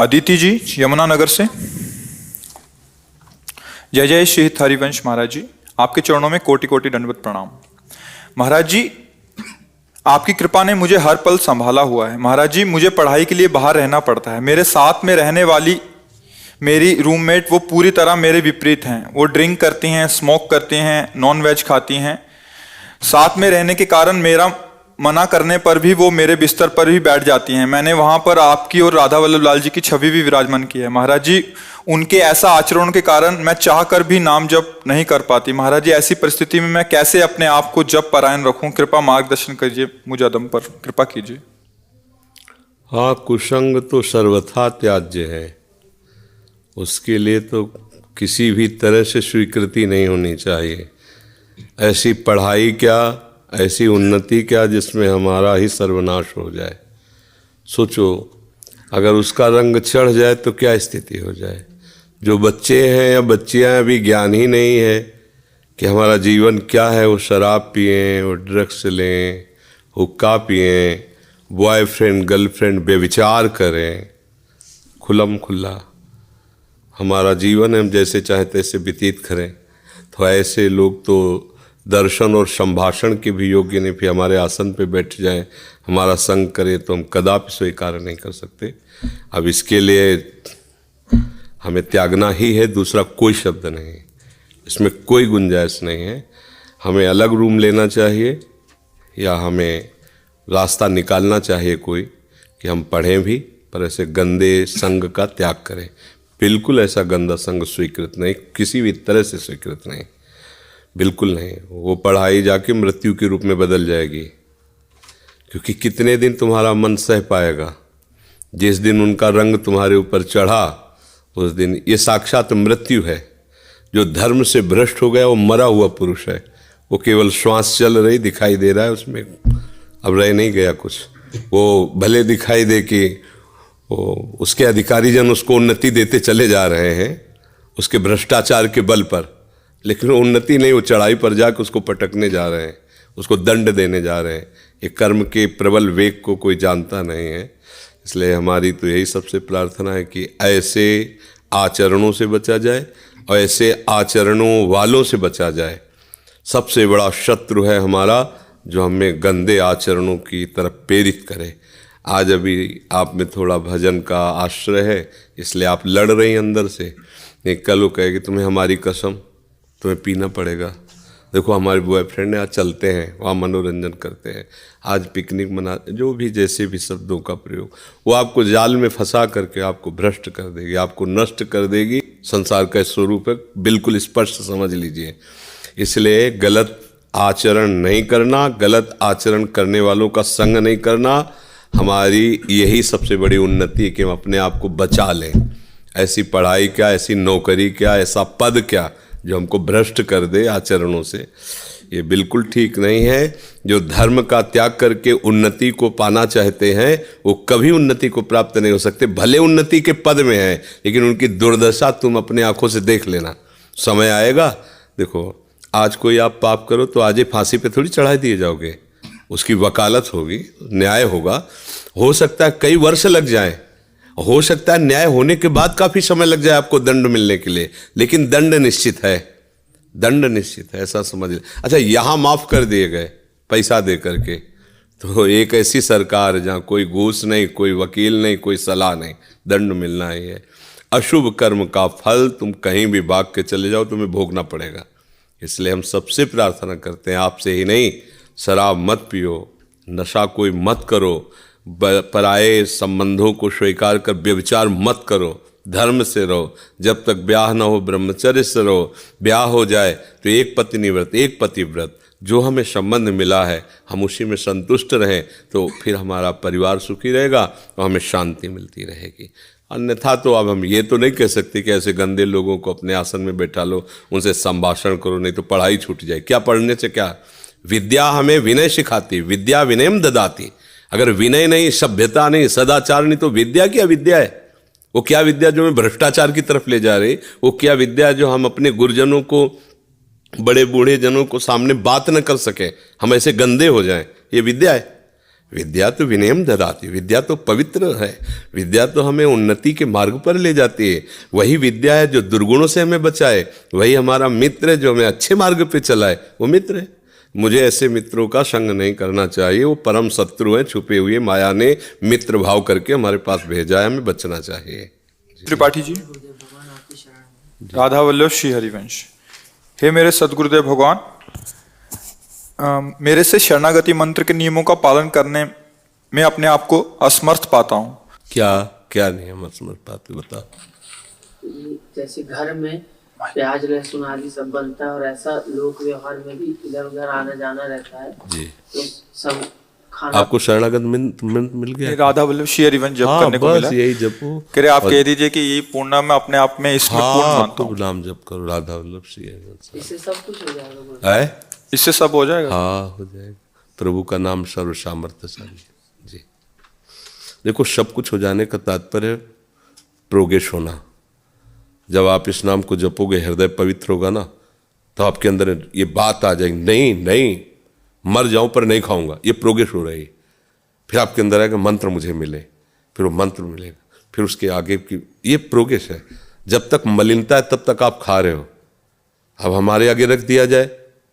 अदिति जी यमुनानगर से। जय जय श्री हरिवंश महाराज जी, आपके चरणों में कोटि कोटि दंडवत प्रणाम। महाराज जी, आपकी कृपा ने मुझे हर पल संभाला हुआ है। महाराज जी, मुझे पढ़ाई के लिए बाहर रहना पड़ता है। मेरे साथ में रहने वाली मेरी रूममेट वो पूरी तरह मेरे विपरीत हैं। वो ड्रिंक करती हैं, स्मोक करती हैं, नॉन वेज खाती हैं। साथ में रहने के कारण मेरा मना करने पर भी वो मेरे बिस्तर पर भी बैठ जाती हैं। मैंने वहां पर आपकी और राधा वल्लभ लाल जी की छवि भी विराजमान की है। महाराज जी, उनके ऐसा आचरण के कारण मैं चाहकर भी नाम जप नहीं कर पाती। महाराज जी, ऐसी परिस्थिति में मैं कैसे अपने आप को जप परायण रखूं? कृपा मार्गदर्शन कीजिए, मुझ अदम पर कृपा कीजिए। हाँ, कुसंग तो सर्वथा त्याज्य है। उसके लिए तो किसी भी तरह से स्वीकृति नहीं होनी चाहिए। ऐसी पढ़ाई क्या, ऐसी उन्नति क्या जिसमें हमारा ही सर्वनाश हो जाए। सोचो, अगर उसका रंग चढ़ जाए तो क्या स्थिति हो जाए। जो बच्चे हैं या बच्चियां अभी ज्ञान ही नहीं है कि हमारा जीवन क्या है, वो शराब पिएं, वो ड्रग्स लें, हुक्का पिएं, बॉयफ्रेंड गर्लफ्रेंड बेविचार करें, खुल्लम खुल्ला हमारा जीवन हम जैसे चाहे तैसे व्यतीत करें। तो ऐसे लोग तो दर्शन और संभाषण के भी योग्य नहीं। फिर हमारे आसन पे बैठ जाएं, हमारा संग करे तो हम कदापि स्वीकार नहीं कर सकते। अब इसके लिए हमें त्यागना ही है, दूसरा कोई शब्द नहीं, इसमें कोई गुंजाइश नहीं है। हमें अलग रूम लेना चाहिए या हमें रास्ता निकालना चाहिए कोई कि हम पढ़ें भी, पर ऐसे गंदे संग का त्याग करें। बिल्कुल ऐसा गंदा संग स्वीकृत नहीं, किसी भी तरह से स्वीकृत नहीं, बिल्कुल नहीं। वो पढ़ाई जाके मृत्यु के रूप में बदल जाएगी, क्योंकि कितने दिन तुम्हारा मन सह पाएगा। जिस दिन उनका रंग तुम्हारे ऊपर चढ़ा उस दिन ये साक्षात मृत्यु है। जो धर्म से भ्रष्ट हो गया वो मरा हुआ पुरुष है। वो केवल श्वास चल रही दिखाई दे रहा है, उसमें अब रह नहीं गया कुछ। वो भले दिखाई दे कि उसके अधिकारी जन उसको उन्नति देते चले जा रहे हैं उसके भ्रष्टाचार के बल पर, लेकिन वो उन्नति नहीं, वो चढ़ाई पर जाकर उसको पटकने जा रहे हैं, उसको दंड देने जा रहे हैं। ये कर्म के प्रबल वेग को कोई जानता नहीं है। इसलिए हमारी तो यही सबसे प्रार्थना है कि ऐसे आचरणों से बचा जाए और ऐसे आचरणों वालों से बचा जाए। सबसे बड़ा शत्रु है हमारा जो हमें गंदे आचरणों की तरफ प्रेरित करे। आज अभी आप में थोड़ा भजन का आश्रय है, इसलिए आप लड़ रही हैं अंदर से। नहीं, कल वो कहेगी तुम्हें हमारी कसम, तुम्हें पीना पड़ेगा। देखो हमारे बॉयफ्रेंड आज चलते हैं, वहाँ मनोरंजन करते हैं, आज पिकनिक मना, जो भी जैसे भी शब्दों का प्रयोग, वो आपको जाल में फंसा करके आपको भ्रष्ट कर देगी, आपको नष्ट कर देगी। संसार का स्वरूप है, बिल्कुल स्पष्ट समझ लीजिए। इसलिए गलत आचरण नहीं करना, गलत आचरण करने वालों का संग नहीं करना, हमारी यही सबसे बड़ी उन्नति है कि हम अपने आप को बचा लें। ऐसी पढ़ाई क्या, ऐसी नौकरी क्या, ऐसा पद क्या जो हमको भ्रष्ट कर दे आचरणों से, ये बिल्कुल ठीक नहीं है। जो धर्म का त्याग करके उन्नति को पाना चाहते हैं वो कभी उन्नति को प्राप्त नहीं हो सकते। भले उन्नति के पद में है, लेकिन उनकी दुर्दशा तुम अपने आंखों से देख लेना। समय आएगा, देखो आज कोई आप पाप करो तो आज ही फांसी पे थोड़ी चढ़ा दिए जाओगे। उसकी वकालत होगी, न्याय होगा। हो सकता है कई वर्ष लग जाएं, हो सकता है न्याय होने के बाद काफी समय लग जाए आपको दंड मिलने के लिए, लेकिन दंड निश्चित है, दंड निश्चित है, ऐसा समझ ले। अच्छा, यहां माफ कर दिए गए पैसा दे करके, तो एक ऐसी सरकार जहां कोई घूस नहीं, कोई वकील नहीं, कोई सलाह नहीं, दंड मिलना ही है। अशुभ कर्म का फल तुम कहीं भी भाग के चले जाओ तुम्हें भोगना पड़ेगा। इसलिए हम सबसे प्रार्थना करते हैं, आपसे ही नहीं, शराब मत पियो, नशा कोई मत करो, पराये संबंधों को स्वीकार कर व्यभिचार मत करो, धर्म से रहो। जब तक ब्याह ना हो ब्रह्मचर्य से रहो। ब्याह हो जाए तो एक पत्नी व्रत, एक पति व्रत, जो हमें संबंध मिला है हम उसी में संतुष्ट रहें, तो फिर हमारा परिवार सुखी रहेगा और हमें शांति मिलती रहेगी। अन्यथा तो अब हम ये तो नहीं कह सकते कि ऐसे गंदे लोगों को अपने आसन में बैठा लो, उनसे संभाषण करो, नहीं तो पढ़ाई छूट जाए। क्या पढ़ने से क्या? विद्या हमें विनय सिखाती, विद्या विनयम ददाती। अगर विनय नहीं, सभ्यता नहीं, सदाचार नहीं, तो विद्या क्या विद्या है? वो क्या विद्या जो हमें भ्रष्टाचार की तरफ ले जा रही? वो क्या विद्या जो हम अपने गुरुजनों को, बड़े बूढ़े जनों को सामने बात न कर सके, हम ऐसे गंदे हो जाएं? ये विद्या है? विद्या तो विनयम ददाति, विद्या तो पवित्र है, विद्या तो हमें उन्नति के मार्ग पर ले जाती है। वही विद्या है जो दुर्गुणों से हमें बचाए, वही हमारा मित्र है जो हमें अच्छे मार्ग पे चलाए, वो मित्र है। मुझे ऐसे मित्रों का संग नहीं करना चाहिए, वो परम शत्रु हैं, छुपे हुए माया ने मित्र भाव करके हमारे पास भेजा है, हमें बचना चाहिए। त्रिपाठी जी, राधा वल्लभ श्री हरिवंश। हे मेरे सदगुरुदेव भगवान, मेरे से शरणागति मंत्र के नियमों का पालन करने में अपने आप को असमर्थ पाता हूँ। क्या क्या नियम असमर्थ पाते, बताओ। जैसे घर में प्याज लहसुन आदि सब बनता है और ऐसा लोक व्यवहार में भी इधर उधर आना जाना रहता है जी, तो सब खाना। आपको शरणागत मंत्र मिल गया? राधा वल्लभ श्री हरिवंश जप करने को मिला। यही जपो। कह रहे आप कह दीजिए कि ये पूर्ण में अपने आप में इसमें पूर्ण मानता हूँ। नाम जप करो राधा वल्लभ श्री हरिवंश, इससे सब कुछ हो जाएगा। है, इससे सब हो जाएगा। हाँ हो जाएगा। प्रभु का नाम सर्व सामर्थ्यशाली जी। देखो, सब कुछ हो जाने का तात्पर्य प्रोग्रेस होना। जब आप इस नाम को जपोगे, हृदय पवित्र होगा ना, तो आपके अंदर ये बात आ जाएगी, नहीं नहीं मर जाऊं पर नहीं खाऊंगा, ये प्रोग्रेस हो रही। फिर आपके अंदर आएगा मंत्र मुझे मिले, फिर वो मंत्र मिलेगा, फिर उसके आगे की ये प्रोग्रेस है। जब तक मलिनता है तब तक आप खा रहे हो। अब हमारे आगे रख दिया जाए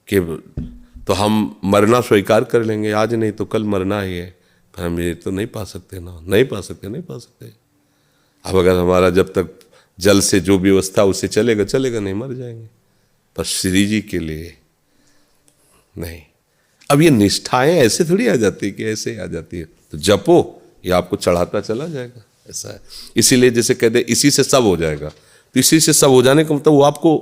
कि तो हम मरना स्वीकार कर लेंगे, आज नहीं तो कल मरना ही है, पर हम ये तो नहीं पा सकते ना, नहीं पा सकते। अब अगर हमारा जब तक जल से जो व्यवस्था उससे चलेगा, नहीं मर जाएंगे, पर श्री जी के लिए नहीं। अब ये निष्ठाएं ऐसे थोड़ी आ जाती है कि ऐसे आ जाती है, तो जपो, ये आपको चढ़ाता चला जाएगा, ऐसा है। इसीलिए जैसे कहते इसी से सब हो जाएगा, तो इसी से सब हो जाने का मतलब वो आपको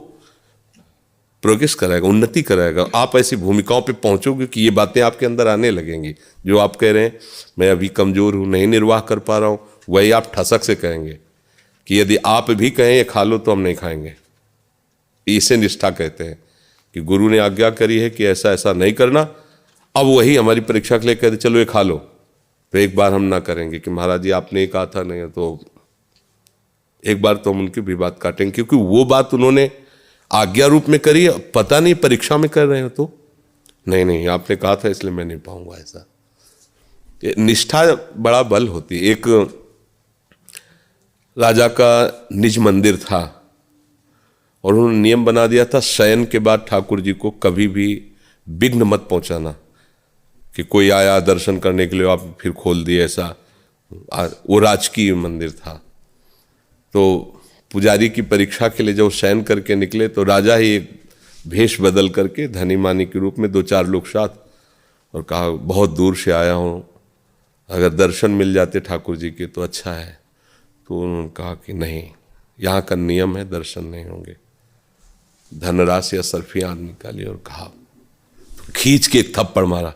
प्रोग्रेस कराएगा, उन्नति कराएगा। आप ऐसी भूमिकाओं पे पहुंचोगे कि ये बातें आपके अंदर आने लगेंगी। जो आप कह रहे हैं मैं अभी कमजोर हूँ, नहीं निर्वाह कर पा रहा हूँ, वही आप ठसक से कहेंगे कि यदि आप भी कहें ये खा लो तो हम नहीं खाएंगे। इसे निष्ठा कहते हैं कि गुरु ने आज्ञा करी है कि ऐसा ऐसा नहीं करना, अब वही हमारी परीक्षा के लिए कहते चलो ये खा लो, तो एक बार हम ना करेंगे कि महाराज जी आपने ये कहा था, नहीं तो एक बार तो हम उनकी भी बात काटेंगे, क्योंकि वो बात उन्होंने आज्ञा रूप में करी है, पता नहीं परीक्षा में कर रहे हो तो नहीं आपने कहा था इसलिए मैं नहीं पाऊंगा। ऐसा निष्ठा बड़ा बल होती है। एक राजा का निज मंदिर था और उन्होंने नियम बना दिया था शयन के बाद ठाकुर जी को कभी भी विघ्न मत पहुंचाना, कि कोई आया दर्शन करने के लिए आप फिर खोल दिए, ऐसा। वो राजकीय मंदिर था, तो पुजारी की परीक्षा के लिए जब शयन करके निकले तो राजा ही एक भेष बदल करके धनी मानी के रूप में 2-4 लोग साथ, और कहा बहुत दूर से आया हूँ, अगर दर्शन मिल जाते ठाकुर जी के तो अच्छा है। तो उन्होंने कहा कि नहीं, यहाँ का नियम है दर्शन नहीं होंगे। धनराशि या सरफियाँ निकाली और कहा, खींच के एक थप्पड़ मारा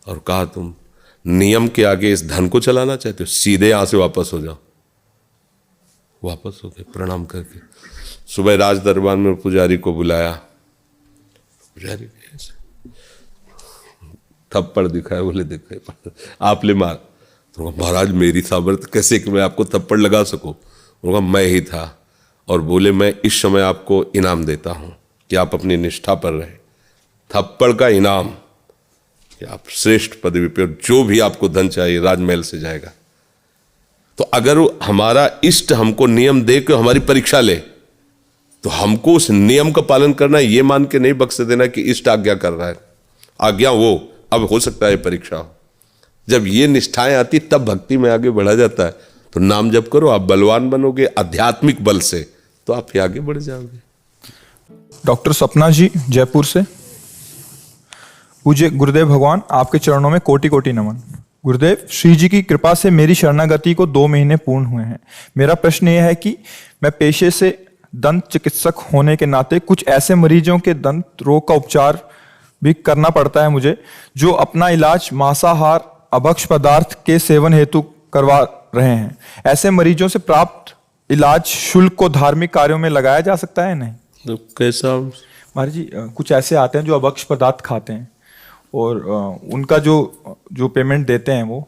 और कहा तुम नियम के आगे इस धन को चलाना चाहते हो, सीधे यहाँ से वापस हो जाओ। वापस हो गए प्रणाम करके। सुबह राज दरबार में पुजारी को बुलाया, पुजारी थप्पड़ दिखाया, बोले दिखाए आप ले मार। तो महाराज मेरी सामर्थ्य कैसे कि मैं आपको थप्पड़ लगा सकूं? उनका मैं ही था, और बोले मैं इस समय आपको इनाम देता हूं कि आप अपनी निष्ठा पर रहें। थप्पड़ का इनाम कि आप श्रेष्ठ पदवी पे, जो भी आपको धन चाहिए राजमहल से जाएगा। तो अगर हमारा इष्ट हमको नियम दे के हमारी परीक्षा ले, तो हमको उस नियम का पालन करना, ये मान के नहीं बख्श देना कि इष्ट आज्ञा कर रहा है, आज्ञा वो, अब हो सकता है परीक्षा हो। जब ये निष्ठाएं आती तब भक्ति में आगे बढ़ा जाता है। तो नाम जप करो, आप बलवान बनोगे आध्यात्मिक बल से, तो आप ही आगे बढ़ जाओगे। डॉक्टर सपना जी जयपुर से। पूज्य गुरुदेव भगवान, आपके चरणों में कोटि कोटि नमन। गुरुदेव, श्री जी की कृपा से मेरी शरणागति को 2 महीने पूर्ण हुए हैं। मेरा प्रश्न यह है कि मैं पेशे से दंत चिकित्सक होने के नाते कुछ ऐसे मरीजों के दंत रोग का उपचार भी करना पड़ता है मुझे, जो अपना इलाज मांसाहार अभक्ष पदार्थ के सेवन हेतु करवा रहे हैं। ऐसे मरीजों से प्राप्त इलाज शुल्क को धार्मिक कार्यों में लगाया जा सकता है नहीं? तो कैसा महाराज जी, कुछ ऐसे आते हैं जो अभक्ष पदार्थ खाते हैं और उनका जो पेमेंट देते हैं वो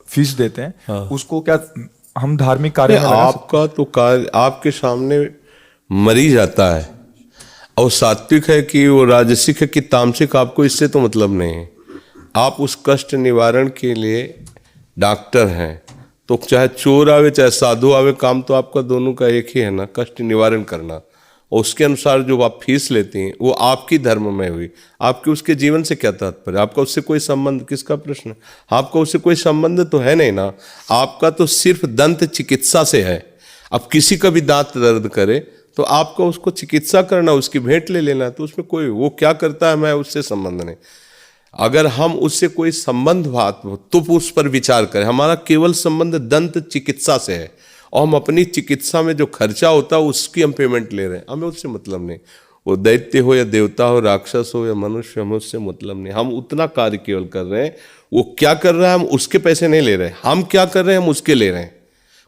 फीस देते हैं, उसको क्या हम धार्मिक कार्य में लगा आपका तो कार्य आपके सामने मरीज आता है, और सात्विक है कि वो राजसिक है कि तामसिक, आपको इससे तो मतलब नहीं है। आप उस कष्ट निवारण के लिए डॉक्टर हैं, तो चाहे चोर आवे चाहे साधु आवे, काम तो आपका दोनों का एक ही है ना, कष्ट निवारण करना। और उसके अनुसार जो आप फीस लेती हैं वो आपकी धर्म में हुई। आपके उसके जीवन से क्या तात्पर्य? आपका उससे कोई संबंध, किसका प्रश्न है? आपका उससे कोई संबंध तो है नहीं ना। आपका तो सिर्फ दंत चिकित्सा से है। अब किसी का भी दांत दर्द करे तो आपका उसको चिकित्सा करना, उसकी भेंट ले लेना, तो उसमें कोई वो क्या करता है मैं उससे संबंध नहीं। अगर हम उससे कोई संबंध बात हो तो उस पर विचार करें। हमारा केवल संबंध दंत चिकित्सा से है और हम अपनी चिकित्सा में जो खर्चा होता है उसकी हम पेमेंट ले रहे हैं, हमें उससे मतलब नहीं। वो दैत्य हो या देवता हो, राक्षस हो या मनुष्य, हमें उससे मतलब नहीं। हम उतना कार्य केवल कर रहे हैं, वो क्या कर रहा है हम उसके पैसे नहीं ले रहे हैं, हम क्या कर रहे हैं हम उसके ले रहे हैं।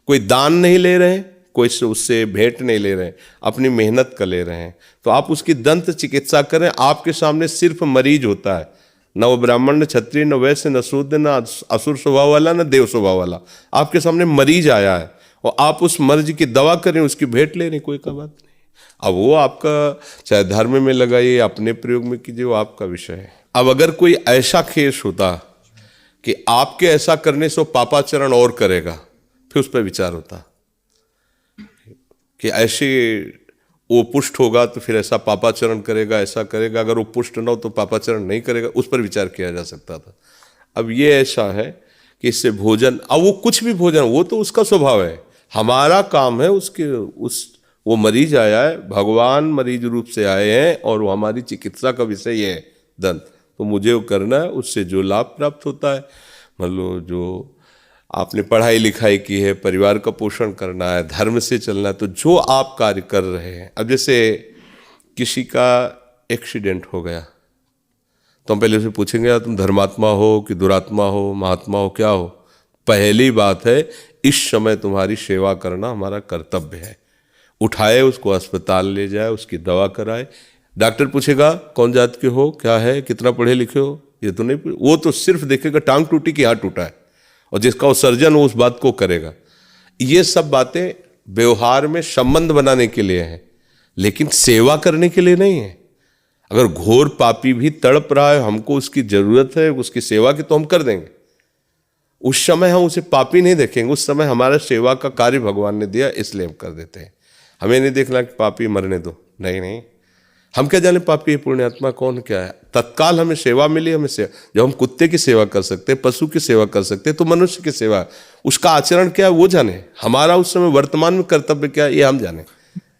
कोई दान नहीं ले रहे हैं, कोई उससे भेंट नहीं ले रहे हैं, अपनी मेहनत का ले रहे हैं। तो आप उसकी दंत चिकित्सा करें। आपके सामने सिर्फ मरीज होता है, न वो ब्राह्मण, न क्षत्रिय, न वैश्य, न शूद्र, न असुर स्वभाव वाला, न देव स्वभाव वाला। आपके सामने मरीज आया है और आप उस मर्ज की दवा करें, उसकी भेंट ले रहे, कोई का बात नहीं। अब वो आपका चाहे धर्म में लगाइए, अपने प्रयोग में कीजिए, वो आपका विषय है। अब अगर कोई ऐसा केस होता कि आपके ऐसा करने से वो पापाचरण और करेगा, फिर उस पर विचार होता कि ऐसे वो पुष्ट होगा तो फिर ऐसा पापाचरण करेगा, ऐसा करेगा। अगर वो पुष्ट न हो तो पापाचरण नहीं करेगा, उस पर विचार किया जा सकता था। अब ये ऐसा है कि इससे भोजन, अब वो कुछ भी भोजन, वो तो उसका स्वभाव है। हमारा काम है उसके वो मरीज आया है, भगवान मरीज रूप से आए हैं और वो हमारी चिकित्सा का विषय ये है दंत, तो मुझे वो करना है। उससे जो लाभ प्राप्त होता है, मतलब जो आपने पढ़ाई लिखाई की है, परिवार का पोषण करना है, धर्म से चलना है, तो जो आप कार्य कर रहे हैं। अब जैसे किसी का एक्सीडेंट हो गया तो हम पहले उसे पूछेंगे यार तुम धर्मात्मा हो कि दुरात्मा हो, महात्मा हो, क्या हो? पहली बात है इस समय तुम्हारी सेवा करना हमारा कर्तव्य है। उठाए उसको अस्पताल ले जाए, उसकी दवा कराए। डॉक्टर पूछेगा कौन जात के हो, क्या है, कितना पढ़े लिखे हो, ये तो नहीं, वो तो सिर्फ देखेगा टांग टूटी कि हाथ टूटा है, और जिसका वो सर्जन हो उस बात को करेगा। ये सब बातें व्यवहार में संबंध बनाने के लिए हैं, लेकिन सेवा करने के लिए नहीं है। अगर घोर पापी भी तड़प रहा है, हमको उसकी जरूरत है उसकी सेवा की, तो हम कर देंगे। उस समय हम उसे पापी नहीं देखेंगे, उस समय हमारा सेवा का कार्य भगवान ने दिया इसलिए हम कर देते हैं। हमें नहीं देखना कि पापी मरने दो, नहीं नहीं, हम क्या जाने पापी पुण्यात्मा कौन क्या है। तत्काल हमें सेवा मिली, हमें सेवा, जब हम कुत्ते की सेवा कर सकते, पशु की सेवा कर सकते, तो मनुष्य की सेवा, उसका आचरण क्या है वो जाने, हमारा उस समय वर्तमान में कर्तव्य क्या है ये हम जाने।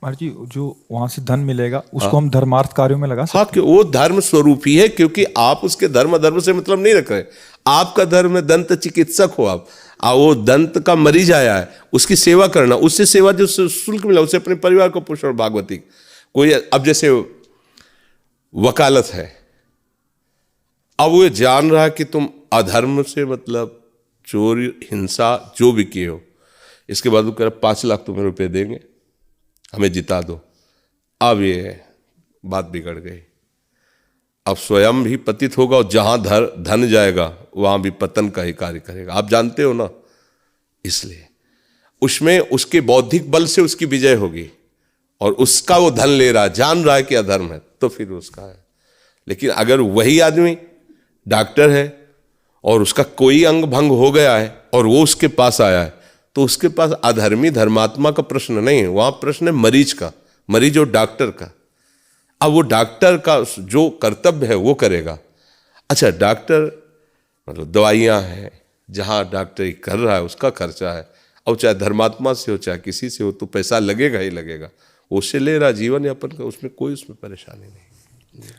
महाराज जी, जो वहां से धन मिलेगा उसको हम धर्मार्थ कार्यों में लगा सकते हाँ, कि वो धर्म स्वरूप ही है, क्योंकि आप उसके धर्म अधर्म से मतलब नहीं रख रहे। आपका धर्म है दंत चिकित्सक हो आप, वो दंत का मरीज आया है उसकी सेवा करना, उससे सेवा जो शुल्क मिला उससे अपने परिवार को पोषण। भागवती कोई, अब जैसे वकालत है, अब वो जान रहा है कि तुम अधर्म से मतलब चोरी, हिंसा जो भी किए हो, इसके बाद वो कह रहा 5 लाख तुम्हें रुपए देंगे, हमें जिता दो। अब ये बात बिगड़ गई। अब स्वयं भी पतित होगा और जहां धन जाएगा वहां भी पतन का ही कार्य करेगा, आप जानते हो ना। इसलिए उसमें उसके बौद्धिक बल से उसकी विजय होगी और उसका वो धन ले रहा है, जान रहा है कि अधर्म है, तो फिर उसका है। लेकिन अगर वही आदमी डॉक्टर है और उसका कोई अंग भंग हो गया है और वो उसके पास आया है, तो उसके पास अधर्मी धर्मात्मा का प्रश्न नहीं है, वहां प्रश्न है मरीज का, मरीज और डॉक्टर का। अब वो डॉक्टर का जो कर्तव्य है वो करेगा। अच्छा, डॉक्टर मतलब दवाइयाँ हैं, जहाँ डॉक्टरी कर रहा है उसका खर्चा है, और चाहे धर्मात्मा से हो चाहे किसी से हो, तो पैसा लगेगा ही लगेगा। उससे ले रहा जीवन यापन का, उसमें कोई उसमें परेशानी नहीं।